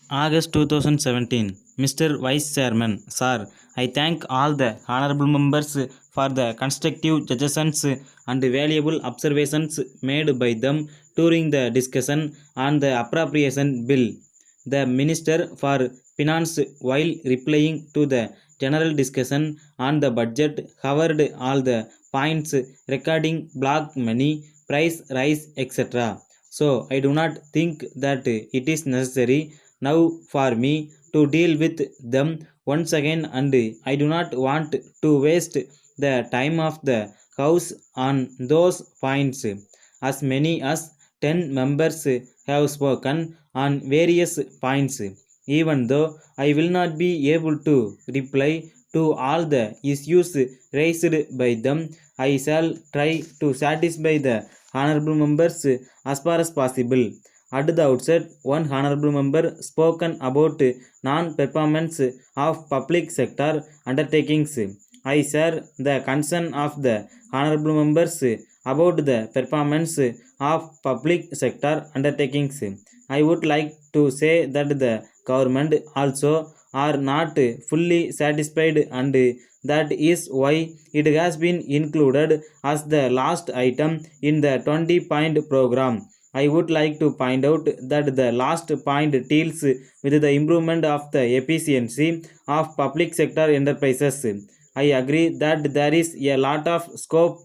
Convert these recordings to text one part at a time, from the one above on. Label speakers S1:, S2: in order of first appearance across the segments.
S1: August 2017. Mr. Vice Chairman, Sir, I thank all the honorable members for the constructive suggestions and valuable observations made by them during the discussion on the appropriation bill. The Minister for Finance, while replying to the general discussion on the budget, covered all the points regarding block money, price rise, etc. So, I do not think that it is necessary now for me to deal with them once again, and I do not want to waste the time of the House on those points. As many as 10 members have spoken on various points. Even though I will not be able to reply to all the issues raised by them, I shall try to satisfy the honorable members as far as possible. At the outset, one honorable member spoken about non-performance of public sector undertakings. I share the concern of the honorable members about the performance of public sector undertakings. I would like to say that the government also are not fully satisfied, and that is why it has been included as the last item in the 20-point program. I would like to point out that the last point deals with the improvement of the efficiency of public sector enterprises. I agree that there is a lot of scope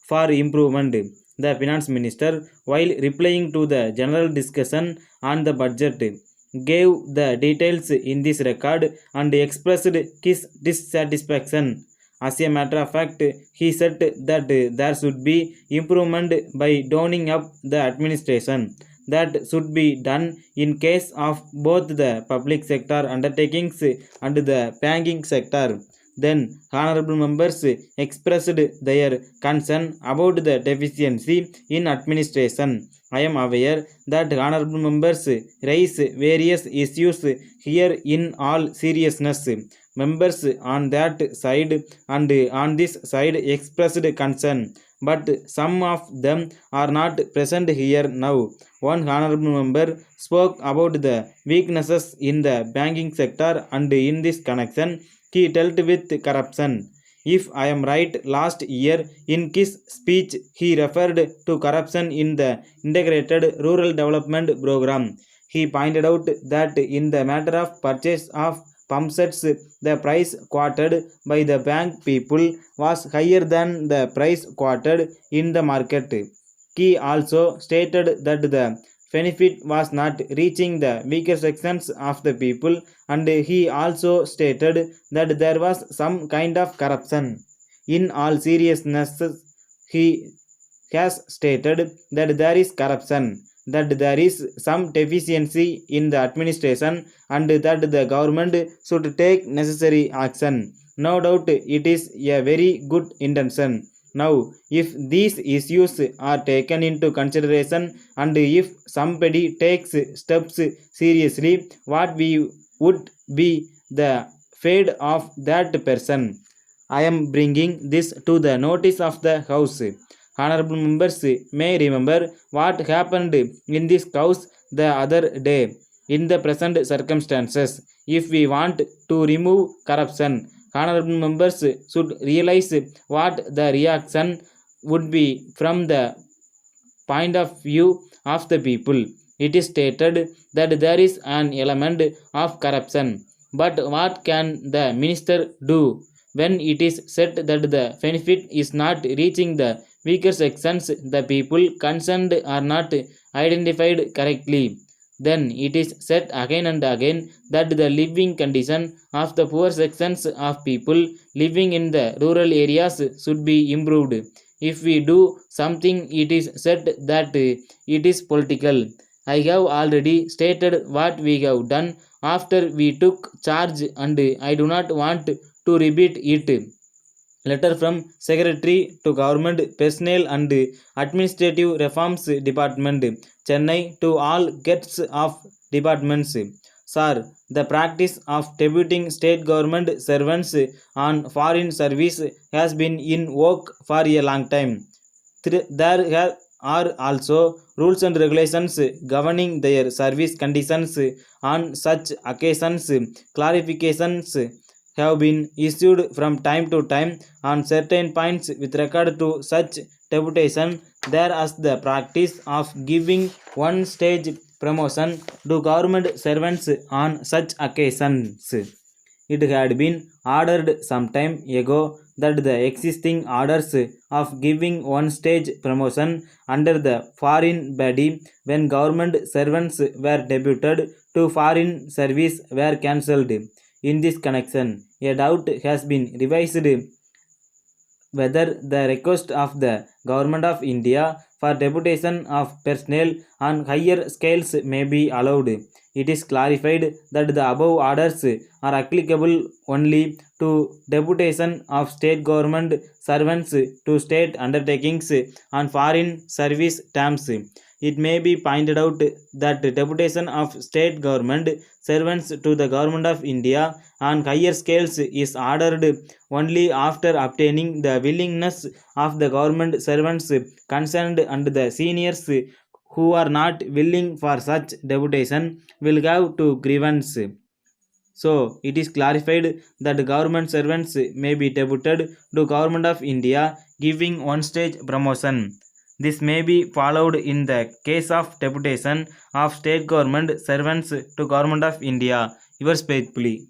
S1: for improvement. The finance minister, while replying to the general discussion on the budget, gave the details in this record and expressed his dissatisfaction. As a matter of fact, he said that there should be improvement by downing up the administration. That should be done in case of both the public sector undertakings and the banking sector. Then honorable members expressed their concern about the deficiency in administration. I am aware that honorable members raise various issues here in all seriousness. Members on that side and on this side expressed concern, but some of them are not present here now. One honorable member spoke about the weaknesses in the banking sector, and in this connection he dealt with corruption. If I am right, last year in his speech he referred to corruption in the integrated rural development program. He pointed out that in the matter of purchase of pump sets, the price quoted by the bank people was higher than the price quoted in the market. He also stated that the benefit was not reaching the weaker sections of the people, and he also stated that there was some kind of corruption. In all seriousness, he has stated that there is corruption, that there is some deficiency in the administration, and that the government should take necessary action. No doubt it is a very good intention. Now, if these issues are taken into consideration, and if somebody takes steps seriously, what we would be the fate of that person? I am bringing this to the notice of the House. Honorable members may remember what happened in this House the other day. In the present circumstances, if we want to remove corruption, honorable members should realize what the reaction would be from the point of view of the people. It is stated that there is an element of corruption, but what can the minister do when it is said that the benefit is not reaching the weaker sections? The people concerned are not identified correctly. Then it is said again and again that the living condition of the poor sections of people living in the rural areas should be improved. If we do something, it is said that it is political. I have already stated what we have done after we took charge, and I do not want to repeat it. Letter from Secretary to Government Personnel and Administrative Reforms Department, Chennai, to all guests of departments. Sir, the practice of deputing state government servants on foreign service has been in vogue for a long time. There are also rules and regulations governing their service conditions. On such occasions, clarifications have been issued from time to time on certain points with regard to such deputation. There is the practice of giving one stage promotion to government servants on such occasions. It had been ordered some time ago that the existing orders of giving one stage promotion under the foreign body when government servants were deputed to foreign service were cancelled. In this connection, a doubt has been revised whether the request of the Government of India for deputation of personnel on higher scales may be allowed. It is clarified that the above orders are applicable only to deputation of state government servants to state undertakings on foreign service terms. It may be pointed out that deputation of state government servants to the Government of India on higher scales is ordered only after obtaining the willingness of the government servants concerned, and the seniors who are not willing for such deputation will have to grievance. So it is clarified that government servants may be deputed to Government of India giving one stage promotion. This may be followed in the case of deputation of state government servants to Government of India. Yours faithfully.